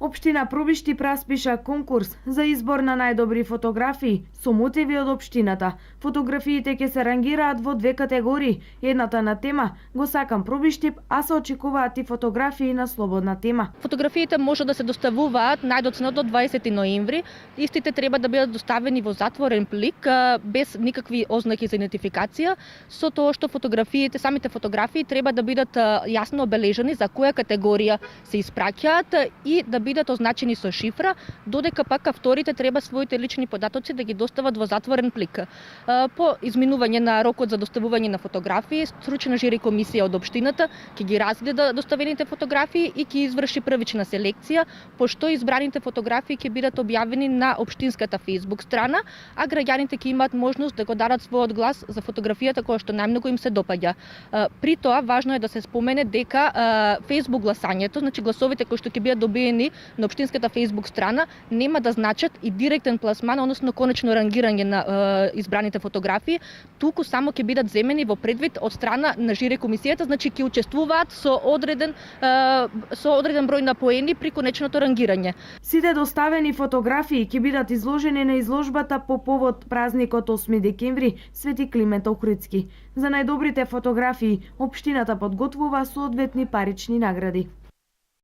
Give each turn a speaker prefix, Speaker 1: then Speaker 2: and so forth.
Speaker 1: Општина Пробишти распиша конкурс за избор на најдобри фотографии со мотиви од општината. Фотографиите ќе се рангираат во две категории. Едната на тема "Го сакам Пробишти", а се очекуваат и фотографии на слободна тема.
Speaker 2: Фотографиите може да се доставуваат најдоцна до 20 ноември. Истите треба да бидат доставени во затворен плик без никакви ознаки за идентификација, со тоа што самите фотографии треба да бидат јасно обележани за која категорија се испраќаат и да бидат означени со шифра, додека пак авторите треба своите лични податоци да ги достават во затворен плик. По изминување на рокот за доставување на фотографии, стручна жири комисија од општината ќе ги разгледа доставените фотографии и ќе изврши првична селекција, пошто избраните фотографии ќе бидат објавени на општинската Facebook страна, а граѓаните ќе имаат можност да го дадат својот глас за фотографијата која што најмногу им се допаѓа. При тоа важно е да се спомене дека Facebook гласањето, значи гласовите кои што ќе бидат добиени на општинската Facebook страна, нема да значат и директен пласман, односно конечно рангирање на избраните фотографии, туку само ќе бидат земени во предвид од страна на жири комисијата, значи ќе учествуваат со одреден број на поени при конечното рангирање.
Speaker 1: Сите доставени фотографии ќе бидат изложени на изложбата по повод празникот 8 декември Свети Климент Охридски. За најдобрите фотографии општината подготвува соодветни парични награди.